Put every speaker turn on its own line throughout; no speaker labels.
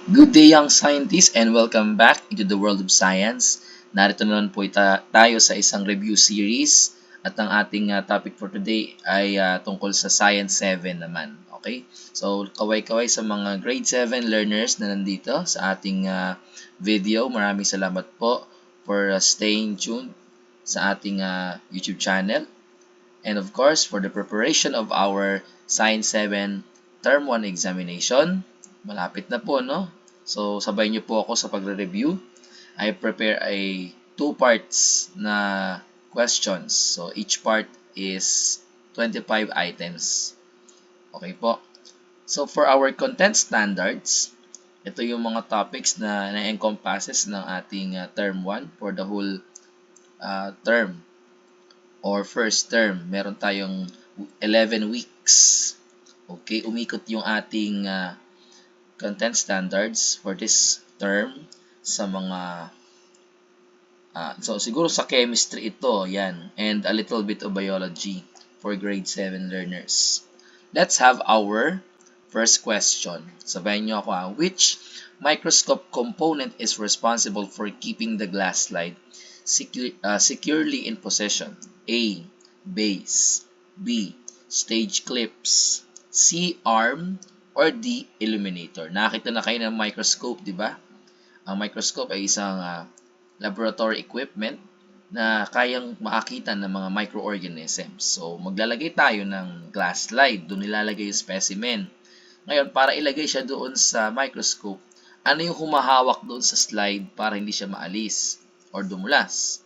Good day, young scientists, and welcome back into the world of science. Narito naman po tayo sa isang review series at ang ating topic for today ay tungkol sa Science 7 naman. Okay? So, kaway-kaway sa mga grade 7 learners na nandito sa ating video. Maraming salamat po for staying tuned sa ating YouTube channel. And of course, for the preparation of our Science 7 Term 1 examination, malapit na po, no? So, sabay niyo po ako sa pagre-review. I prepare a two parts na questions. So, each part is 25 items. Okay po. So, for our content standards, ito yung mga topics na na-encompasses ng ating Term 1 for the whole term or first term. Meron tayong 11 weeks. Okay, umikot yung ating content standards for this term sa mga so siguro sa chemistry ito, yan, and a little bit of biology for grade 7 learners. Let's have our first question. Sabayan nyo ako which microscope component is responsible for keeping the glass slide securely in position? A. Base. B. Stage clips. C. Arm. Or D. Illuminator. Nakita na kayo ng microscope, di ba? Ang microscope ay isang laboratory equipment na kayang makakita ng mga microorganisms. So, maglalagay tayo ng glass slide. Doon nilalagay yung specimen. Ngayon, para ilagay siya doon sa microscope, ano yung humahawak doon sa slide para hindi siya maalis or dumulas?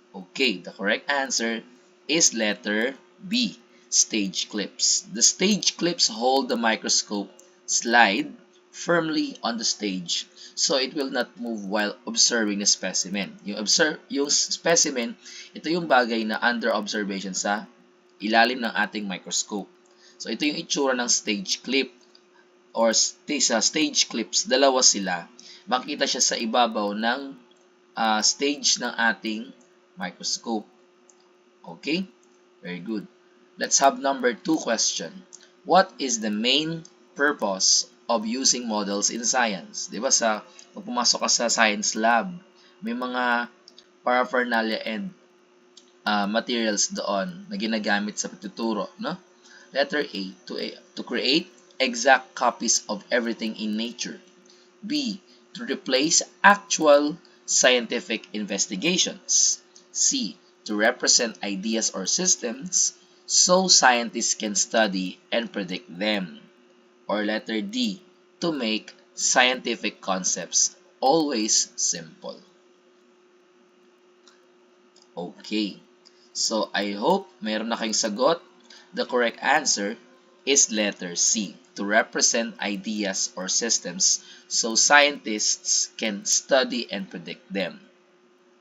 Okay, the correct answer is letter B, stage clips. The stage clips hold the microscope slide firmly on the stage so it will not move while observing the specimen. Yung specimen, ito yung bagay na under observation sa ilalim ng ating microscope. So ito yung itsura ng stage clip or sa stage clips, dalawa sila. Makita siya sa ibabaw ng stage ng ating microscope. Okay? Very good. Let's have number 2 question. What is the main purpose of using models in science? Di ba pag pumasok ka sa science lab, may mga paraphernalia and materials doon na ginagamit sa pagtuturo, no? Letter A, to create exact copies of everything in nature. B, to replace actual scientific investigations. C, to represent ideas or systems so scientists can study and predict them. Or letter D, to make scientific concepts always simple. Okay. So, I hope meron na kayong sagot. The correct answer is letter C, to represent ideas or systems so scientists can study and predict them.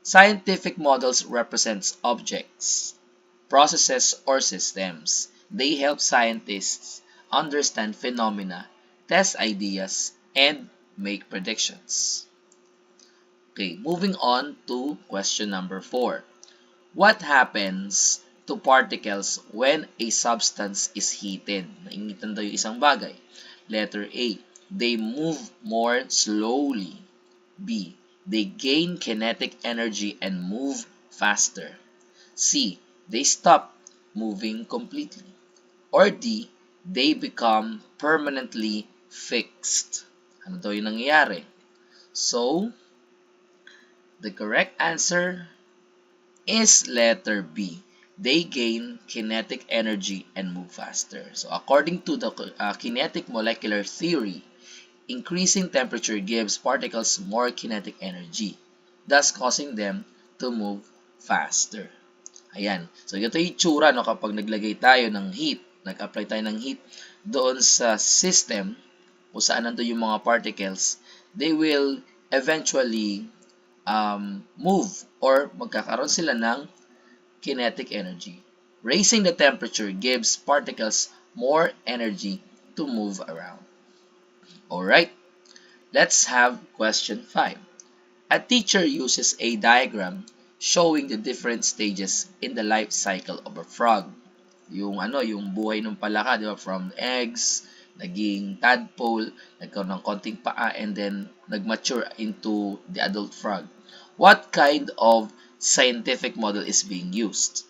Scientific models represent objects, processes, or systems. They help scientists understand phenomena, test ideas, and make predictions. Okay, moving on to question number 4. What happens to particles when a substance is heated? Nainitan daw yung isang bagay. Letter A, they move more slowly. B, they gain kinetic energy and move faster. C, they stop moving completely. Or D, they become permanently fixed. Ano daw yung nangyayari? So, the correct answer is letter B. They gain kinetic energy and move faster. So according to the kinetic molecular theory, increasing temperature gives particles more kinetic energy, thus causing them to move faster. Ayan. So ito yung itsura no, kapag naglagay tayo ng heat, nag-apply tayo ng heat doon sa system kung saan nandun yung mga particles, they will eventually move or magkakaroon sila ng kinetic energy. Raising the temperature gives particles more energy to move around. Alright, let's have question 5. A teacher uses a diagram showing the different stages in the life cycle of a frog. Yung buhay ng palaka, di ba? From eggs, naging tadpole, nagkaroon ng konting paa, and then nagmature into the adult frog. What kind of scientific model is being used?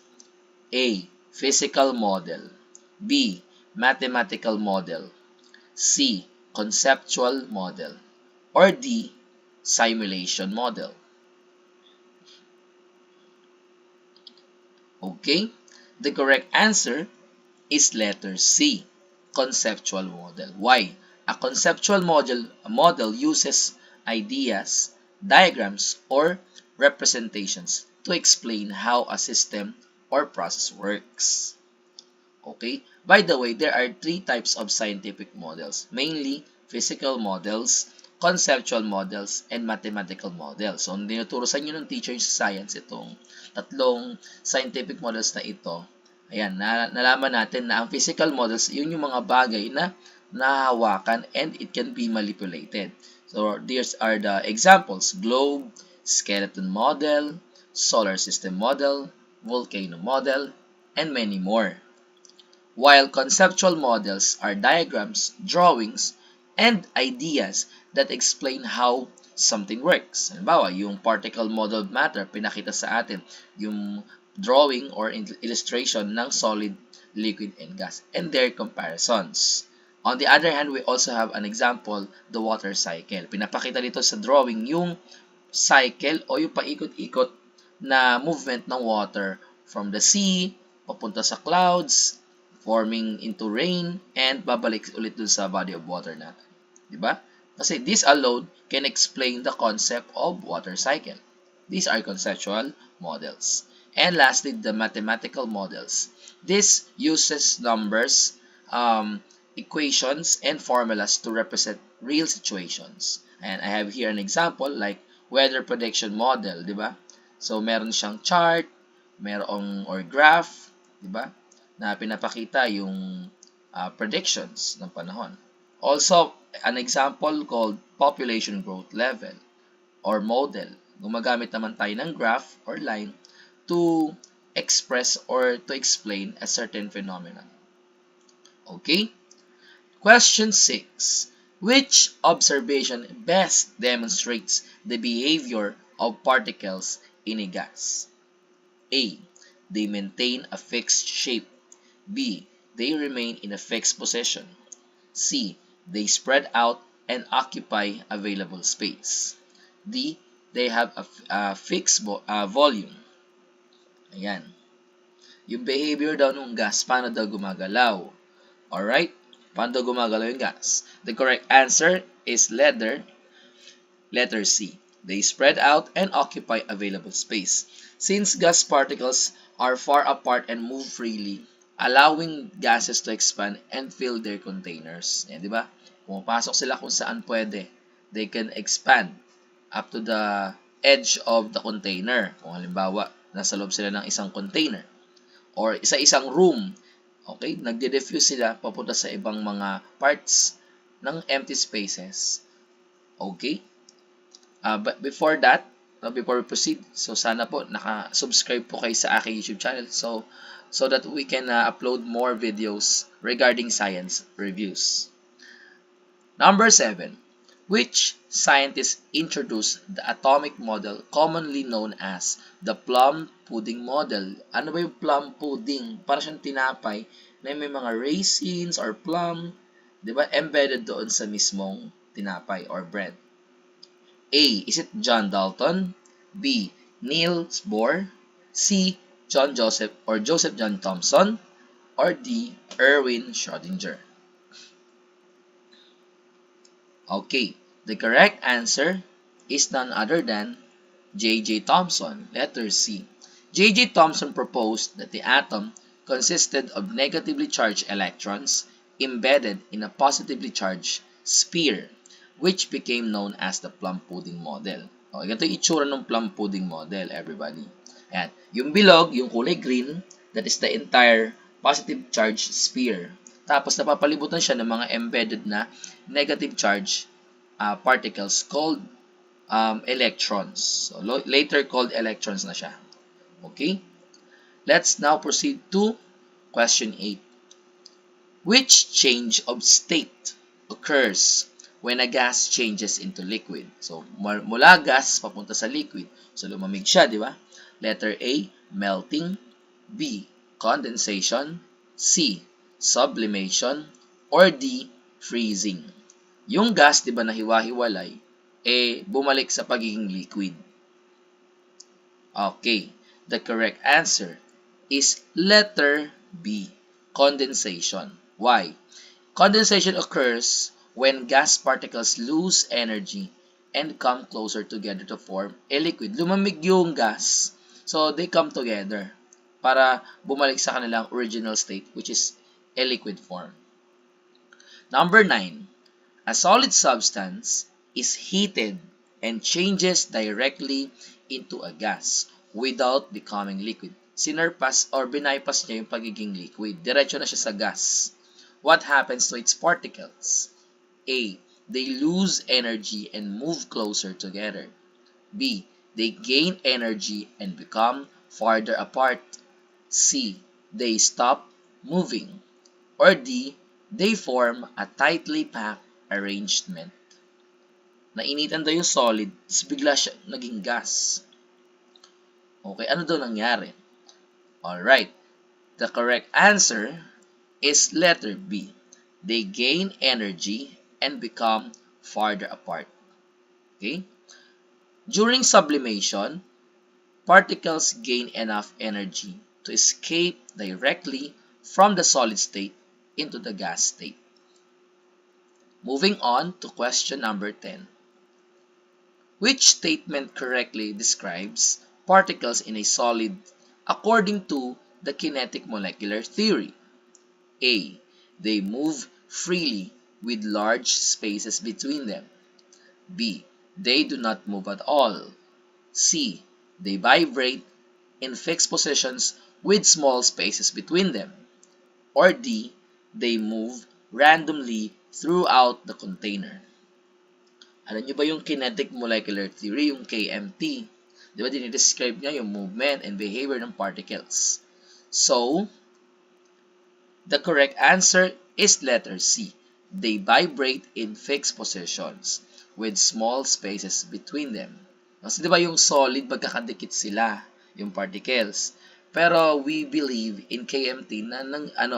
A. Physical model. B. Mathematical model. C. Conceptual model. Or D. Simulation model. Okay? The correct answer is letter C. Conceptual model. Why? A conceptual model uses ideas, diagrams, or representations to explain how a system or process works. Okay? By the way, there are three types of scientific models, mainly physical models, conceptual models, and mathematical models. So, dinuturo sa inyo ng teacher sa science itong tatlong scientific models na ito. Ayan, nalaman natin na ang physical models, yun yung mga bagay na nahahawakan and it can be manipulated. So, these are the examples: globe, skeleton model, solar system model, volcano model, and many more. While conceptual models are diagrams, drawings, and ideas that explain how something works. Halimbawa, yung particle model of matter, pinakita sa atin yung drawing or illustration ng solid, liquid, and gas, and their comparisons. On the other hand, we also have an example, the water cycle. Pinapakita dito sa drawing yung cycle o yung paikot-ikot na movement ng water from the sea, papunta sa clouds, forming into rain, and babalik ulit dun sa body of water natin. Diba? Kasi this alone can explain the concept of water cycle. These are conceptual models. And lastly, the mathematical models. This uses numbers, equations, and formulas to represent real situations. And I have here an example like weather prediction model, di ba? So, meron siyang chart, merong or graph, di ba? Na pinapakita yung predictions ng panahon. Also, an example called population growth level or model. Gumagamit naman tayo ng graph or line to express or to explain a certain phenomenon. Okay? Question 6. Which observation best demonstrates the behavior of particles in a gas? A. They maintain a fixed shape. B. They remain in a fixed position. C. They spread out and occupy available space. D. They have a fixed volume. Ayan. Yung behavior daw ng gas, paano daw gumagalaw? Alright? Paano daw gumagalaw yung gas? The correct answer is letter C. They spread out and occupy available space. Since gas particles are far apart and move freely, allowing gases to expand and fill their containers. Yan, di ba? Pumapasok sila kung saan pwede. They can expand up to the edge of the container. Kung halimbawa, nasa loob sila ng isang container or isa-isang room. Okay? Nagde-diffuse sila papunta sa ibang mga parts ng empty spaces. Okay? But before that, before we proceed, so sana po naka-subscribe po kayo sa aking YouTube channel so that we can upload more videos regarding science reviews. Number 7. Which scientist introduced the atomic model commonly known as the plum pudding model? Ano ba yung plum pudding? Para siyang tinapay na may mga raisins or plum, di ba, embedded doon sa mismong tinapay or bread. A. Is it John Dalton? B. Niels Bohr? C. John Joseph or Joseph John Thomson? Or D. Erwin Schrödinger? Okay, the correct answer is none other than J.J. Thomson, letter C. J.J. Thomson proposed that the atom consisted of negatively charged electrons embedded in a positively charged sphere, which became known as the plum pudding model. Okay, ganito yung itsura ng plum pudding model, everybody. Ayan. Yung bilog, yung kulay green, that is the entire positive charge sphere. Tapos napapalibutan siya ng mga embedded na negative charge particles called electrons. So, later called electrons na siya. Okay? Let's now proceed to question 8. Which change of state occurs when a gas changes into liquid? So, mula gas papunta sa liquid. So, lumamig siya, di ba? Letter A, melting. B, condensation. C, sublimation. Or D, freezing. Yung gas, di ba, na hiwa-hiwalay, bumalik sa pagiging liquid. Okay, the correct answer is letter B, condensation. Why? Condensation occurs when gas particles lose energy and come closer together to form a liquid. Lumamig yung gas, so they come together para bumalik sa kanilang original state, which is a liquid form. Number 9. A solid substance is heated and changes directly into a gas without becoming liquid. Sinurpass or bypass niya yung pagiging liquid. Diretso na siya sa gas. What happens to its particles? A. They lose energy and move closer together. B. They gain energy and become farther apart. C. They stop moving. Or D. They form a tightly packed arrangement. Nainitan daw yung solid, tapos bigla siya naging gas. Okay, ano daw nangyari? Alright, the correct answer is letter B. They gain energy and become farther apart. Okay? During sublimation, particles gain enough energy to escape directly from the solid state into the gas state. Moving on to question number 10. Which statement correctly describes particles in a solid according to the kinetic molecular theory? A. They move freely with large spaces between them. B. They do not move at all. C. They vibrate in fixed positions with small spaces between them. Or D. They move randomly throughout the container. Alam niyo ba yung kinetic molecular theory, yung KMT? Di ba dinidescribe niya yung movement and behavior ng particles? So, the correct answer is letter C. They vibrate in fixed positions with small spaces between them. Kasi di ba yung solid, magkakadikit sila, yung particles. Pero we believe in KMT na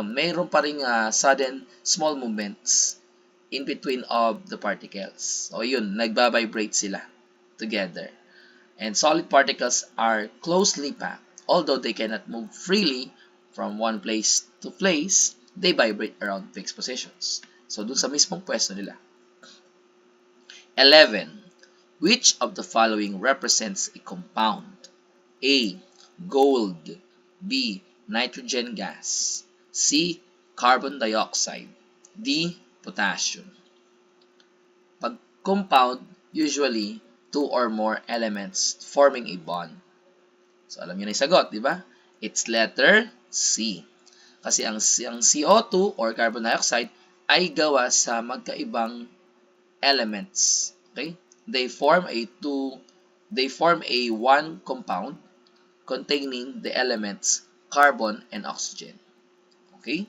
mayroon pa ring sudden small movements in between of the particles. O yun, nagba-vibrate sila together. And solid particles are closely packed. Although they cannot move freely from one place to place, they vibrate around fixed positions. So, dun sa mismong pwesto nila. 11. Which of the following represents a compound? A. Gold. B. Nitrogen gas. C. Carbon dioxide. D. Potassium. Pag compound, usually, two or more elements forming a bond. So, alam niyo na yung sagot, di ba? It's letter C. Kasi ang CO2 or carbon dioxide ay gawa sa magkaibang elements. Okay? They form a one compound containing the elements carbon and oxygen. Okay?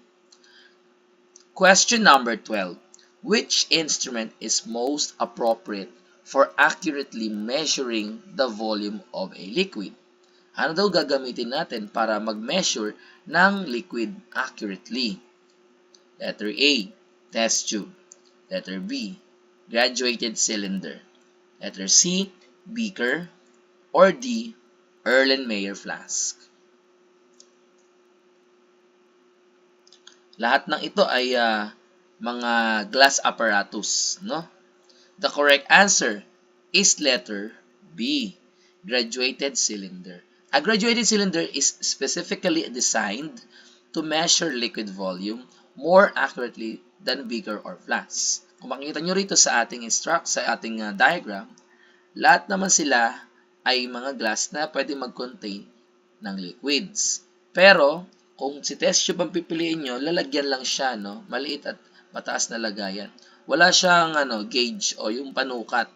Question number 12. Which instrument is most appropriate for accurately measuring the volume of a liquid? Ano daw gagamitin natin para mag-measure ng liquid accurately? Letter A, test tube. Letter B, graduated cylinder. Letter C, beaker. Or D, Erlenmeyer flask. Lahat ng ito ay mga glass apparatus, no? The correct answer is letter B, graduated cylinder. A graduated cylinder is specifically designed to measure liquid volume more accurately than beaker or flask. Kung makikita nyo rito sa ating diagram, lahat naman sila ay mga glass na pwede mag-contain ng liquids. Pero, kung si test tube ang pipiliin nyo, lalagyan lang siya, no? Maliit at mataas na lagayan. Wala siyang gauge o yung panukat.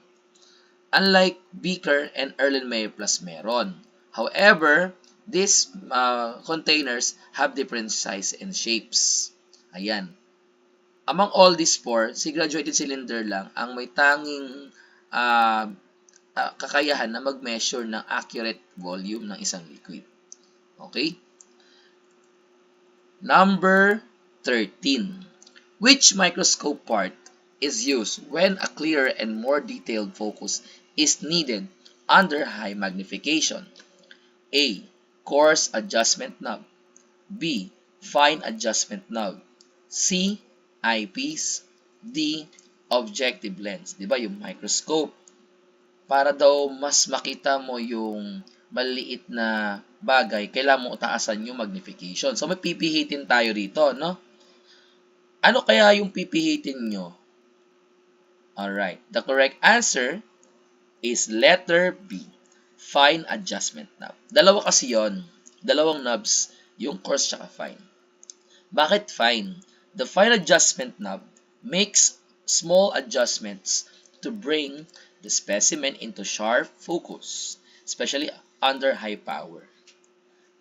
Unlike beaker and Erlenmeyer plus meron. However, these containers have different size and shapes. Ayan. Among all these four, si graduated cylinder lang ang may tanging ah, kakayahan na mag-measure ng accurate volume ng isang liquid. Okay? Number 13. Which microscope part is used when a clearer and more detailed focus is needed under high magnification? A. Coarse adjustment knob. B. Fine adjustment knob. C. Eyepiece. D. Objective lens. Di ba yung microscope? Para daw mas makita mo yung maliit na bagay, kailangan mo taasan yung magnification. So, may pipihitin tayo rito, no? Ano kaya yung pipihitin nyo? Alright. The correct answer is letter B. Fine adjustment knob. Dalawa kasi yon. Dalawang knobs, yung coarse tsaka fine. Bakit fine? The fine adjustment knob makes small adjustments to bring the specimen into sharp focus, especially under high power.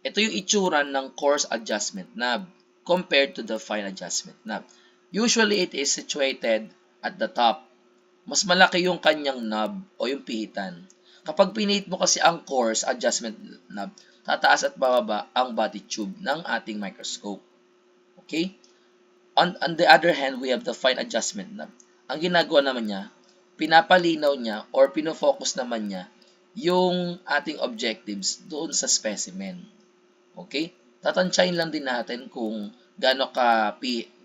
Ito yung itsura ng coarse adjustment knob compared to the fine adjustment knob. Usually, it is situated at the top. Mas malaki yung kanyang knob o yung pihitan. Kapag pinihit mo kasi ang coarse adjustment knob, tataas at bababa ang body tube ng ating microscope. Okay? On the other hand, we have the fine adjustment knob. Ang ginagawa naman niya, pinapalinaw niya or pinofocus naman niya yung ating objectives doon sa specimen. Okay? Tatansyahin lang din natin kung gaano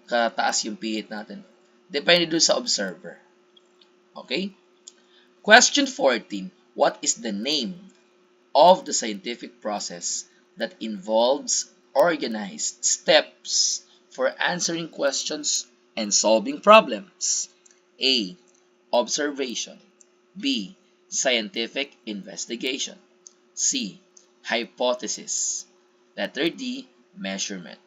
kataas yung pihit natin. Depende doon sa observer. Okay? Question 14. What is the name of the scientific process that involves organized steps for answering questions and solving problems? A. Observation. B. Scientific investigation. C. Hypothesis. Letter D. Measurement.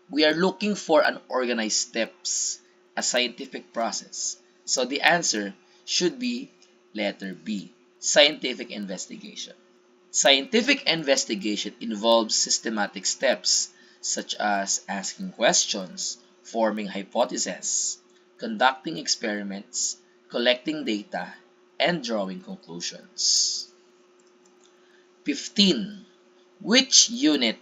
We are looking for an organized steps, a scientific process. So the answer should be letter B. Scientific investigation. Scientific investigation involves systematic steps such as asking questions, forming hypotheses, conducting experiments, collecting data, and drawing conclusions. 15. Which unit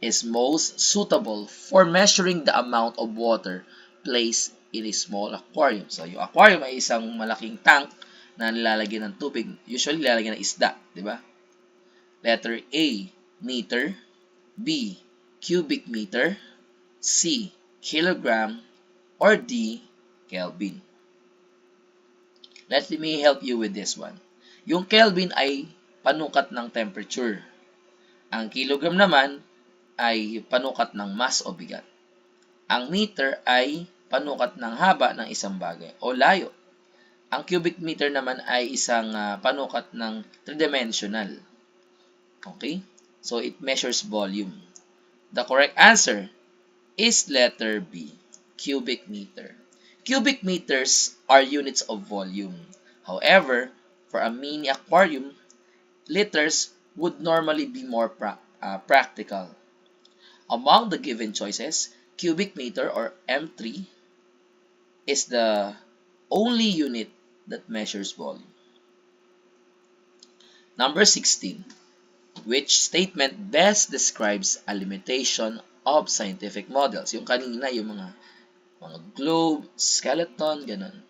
is most suitable for measuring the amount of water placed in a small aquarium? So, yung aquarium ay isang malaking tank na nilalagyan ng tubig. Usually, nilalagyan ng isda, di ba? Letter A, meter. B, cubic meter. C, kilogram. Or D, Kelvin. Let me help you with this one. Yung Kelvin ay panukat ng temperature. Ang kilogram naman ay panukat ng mass o bigat. Ang meter ay panukat ng haba ng isang bagay o layo. Ang cubic meter naman ay isang panukat ng three-dimensional. Okay? So, it measures volume. The correct answer is letter B, cubic meter. Cubic meters are units of volume. However, for a mini aquarium, liters would normally be more practical. Among the given choices, cubic meter or M3 is the only unit that measures volume. Number 16. Which statement best describes a limitation of scientific models? Yung kanina, yung mga globe, skeleton, ganun.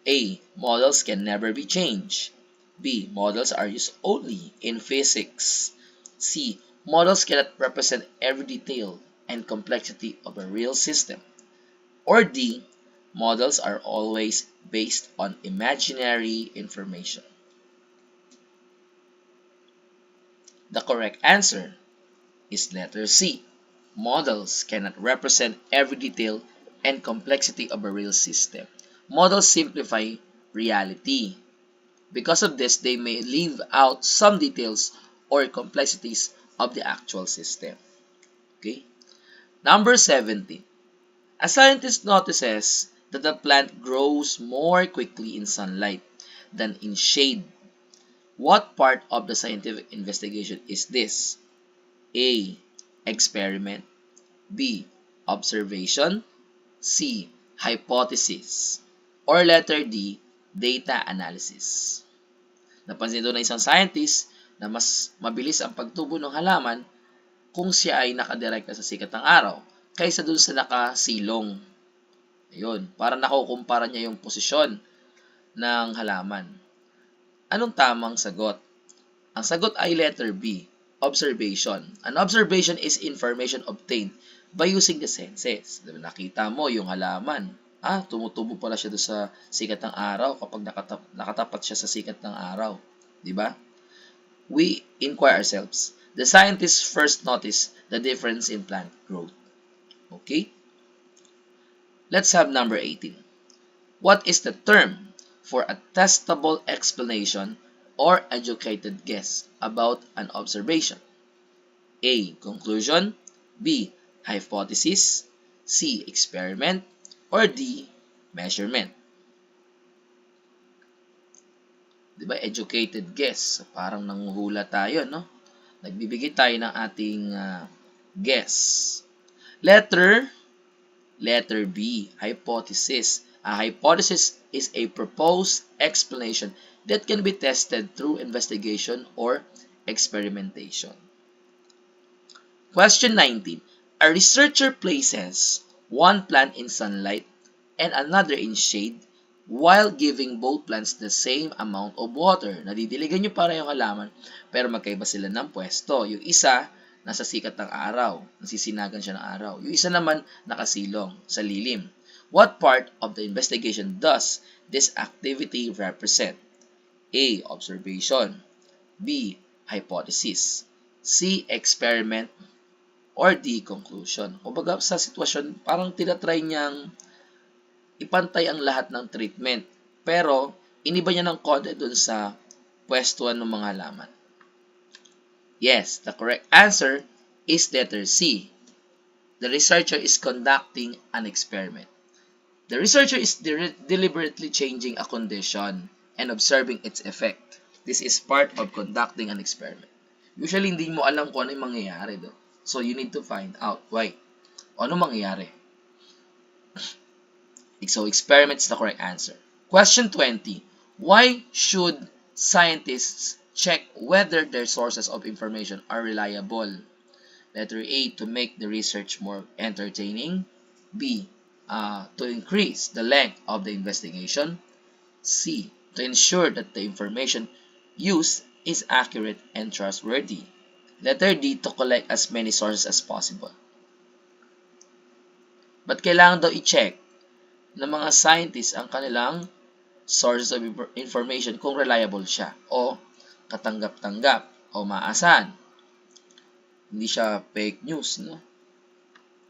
A. Models can never be changed. B. Models are used only in physics. C. Models cannot represent every detail and complexity of a real system. Or D. Models are always based on imaginary information. The correct answer is letter C. Models cannot represent every detail and complexity of a real system. Models simplify reality. Because of this, they may leave out some details or complexities of the actual system. Okay? Number 17. A scientist notices that the plant grows more quickly in sunlight than in shade. What part of the scientific investigation is this? A. Experiment. B. Observation. C. Hypothesis. Or letter D. Data analysis. Napansin doon ng isang scientist na mas mabilis ang pagtubo ng halaman kung siya ay nakadirekta sa sikat ng araw kaysa dun sa nakasilong. Ayun, para nakukumpara niya yung posisyon ng halaman. Anong tamang sagot? Ang sagot ay letter B, observation. An observation is information obtained by using the senses. Nakita mo yung halaman. Tumutubo pala siya doon sa sikat ng araw kapag nakatapat siya sa sikat ng araw. Diba? We inquire ourselves. The scientists first noticed the difference in plant growth. Okay? Let's have number 18. What is the term for a testable explanation or educated guess about an observation? A. Conclusion. B. Hypothesis. C. Experiment. Or D. Measurement. Diba? Educated guess. Parang nanguhula tayo, no? Nagbibigay tayo ng ating guess. Letter B. Hypothesis. A hypothesis is a proposed explanation that can be tested through investigation or experimentation. Question 19. A researcher places one plant in sunlight and another in shade while giving both plants the same amount of water. Nadidiligan nyo para yung halaman, pero magkaiba sila ng pwesto. Yung isa, nasa sikat ng araw, nasisinagan siya ng araw. Yung isa naman, nakasilong sa lilim. What part of the investigation does this activity represent? A. Observation. B. Hypothesis. C. Experiment. Or D. Conclusion. Kumbaga sa sitwasyon, parang tinatry niyang ipantay ang lahat ng treatment. Pero, iniba niya ng konti dun sa pwestuhan ng mga halaman. Yes, the correct answer is letter C. The researcher is conducting an experiment. The researcher is deliberately changing a condition and observing its effect. This is part of conducting an experiment. Usually, hindi mo alam kung ano yung mangyayari do. So, you need to find out why. Ano mangyayari? So, experiment is the correct answer. Question 20. Why should scientists check whether their sources of information are reliable? Letter A, to make the research more entertaining. B, to increase the length of the investigation. C, to ensure that the information used is accurate and trustworthy. Letter D, to collect as many sources as possible. But kailangan daw i-check ng mga scientists ang kanilang sources of information kung reliable siya o katanggap-tanggap o maasahan. Hindi siya fake news, no?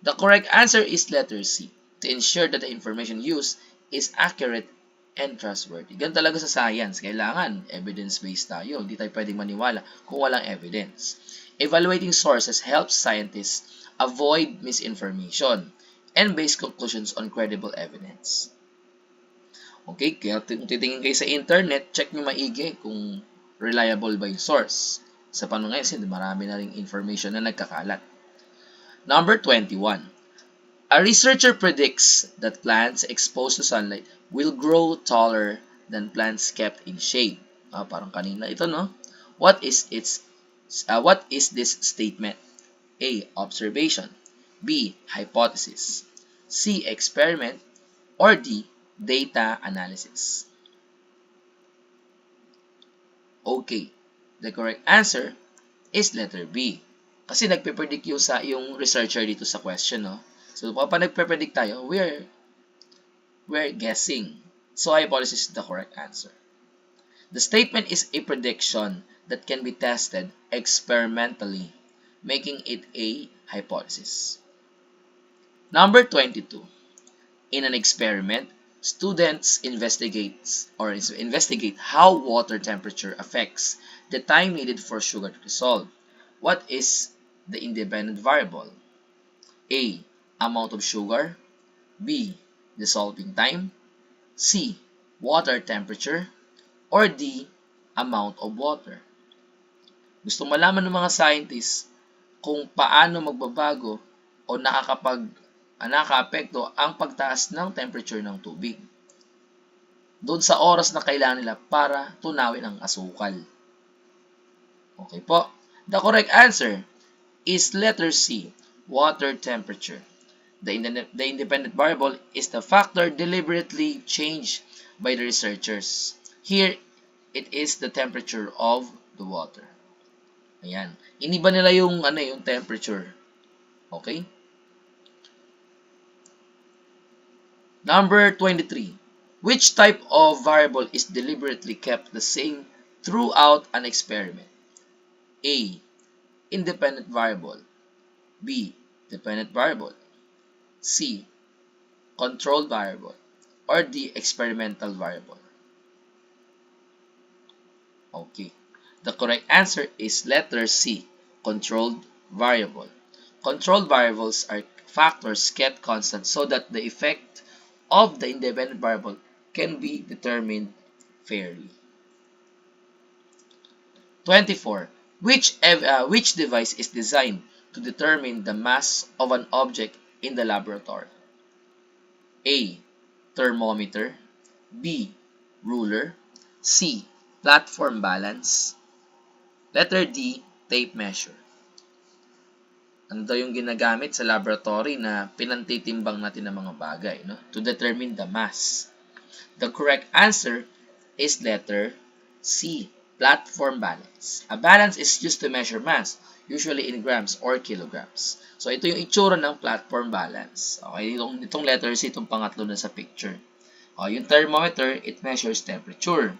The correct answer is letter C, to ensure that the information used is accurate and trustworthy. Ganun talaga sa science. Kailangan evidence-based tayo. Hindi tayo pwedeng maniwala kung walang evidence. Evaluating sources helps scientists avoid misinformation and base conclusions on credible evidence. Okay, kaya kung titingin kayo sa internet, check nyo maigi kung reliable ba yung source. Sa panahon ngayon, marami na ring information na nagkakalat. Number 21. A researcher predicts that plants exposed to sunlight will grow taller than plants kept in shade. Parang kanina ito, no? What is this statement? A. Observation. B. Hypothesis. C. Experiment. Or D. Data analysis. Okay. The correct answer is letter B. Kasi nagpe-predict yung researcher dito sa question, no? So, kapag nagpe-predict tayo, we're guessing. So, hypothesis is the correct answer. The statement is a prediction that can be tested experimentally, making it a hypothesis. Number 22. In an experiment, students investigate how water temperature affects the time needed for sugar to dissolve. What is the independent variable? A. Amount of sugar. B. Dissolving time. C. Water temperature. Or D. Amount of water. Gusto malaman ng mga scientists kung paano magbabago o nakakaapekto ang pagtaas ng temperature ng tubig doon sa oras na kailangan nila para tunawin ang asukal. Okay po. The correct answer is letter C, water temperature. The independent variable is the factor deliberately changed by the researchers. Here, it is the temperature of the water. Ayan. Iniba nila yung temperature. Okay? Number 23. Which type of variable is deliberately kept the same throughout an experiment? A. Independent variable. B. Dependent variable. C. Controlled variable. Or D. Experimental variable. Okay. The correct answer is letter C. Controlled variable. Controlled variables are factors kept constant so that the effect of the independent variable can be determined fairly. 24. Which device is designed to determine the mass of an object in the laboratory? A. Thermometer. B. Ruler. C. Platform balance. Letter D. Tape measure. Ano daw yung ginagamit sa laboratory na pinantitimbang natin ng mga bagay, no? To determine the mass. The correct answer is letter C. Platform balance. A balance is used to measure mass, usually in grams or kilograms. So, ito yung itsura ng platform balance. Okay, itong letter C, itong pangatlo na sa picture. Yung thermometer, it measures temperature.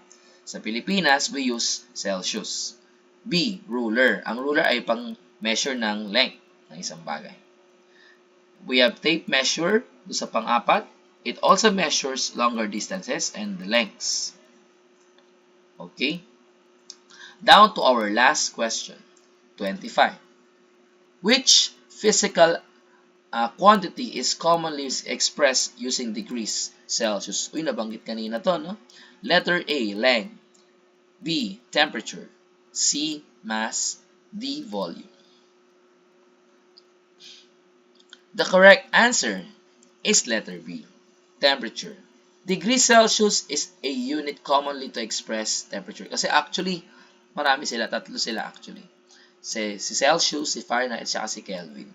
Sa Pilipinas, we use Celsius. B. Ruler. Ang ruler ay pang measure ng length ng isang bagay. We have tape measure, sa pang-apat. It also measures longer distances and the lengths. Okay? Down to our last question, 25. Which physical quantity is commonly expressed using degrees Celsius? Uy, nabanggit kanina to, no? Letter A, length. B, temperature. C, mass. D, volume. The correct answer is letter B, temperature. Degree Celsius is a unit commonly to express temperature. Kasi actually, marami sila, tatlo sila actually. Si Celsius, si Fahrenheit, at si Kelvin.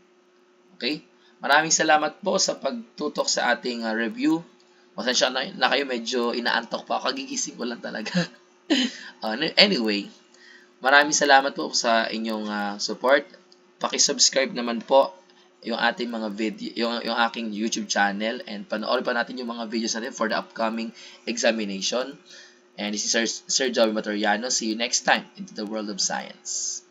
Okay? Maraming salamat po sa pagtutok sa ating review. Pasensya na kayo, medyo inaantok pa ako. Kagigising ko lang talaga. Anyway, maraming salamat po sa inyong support. Paki-subscribe naman po yung ating mga video, yung aking YouTube channel, and panoorin pa natin yung mga videos natin for the upcoming examination. And this is Sir Joey Matoriano. See you next time into the world of science.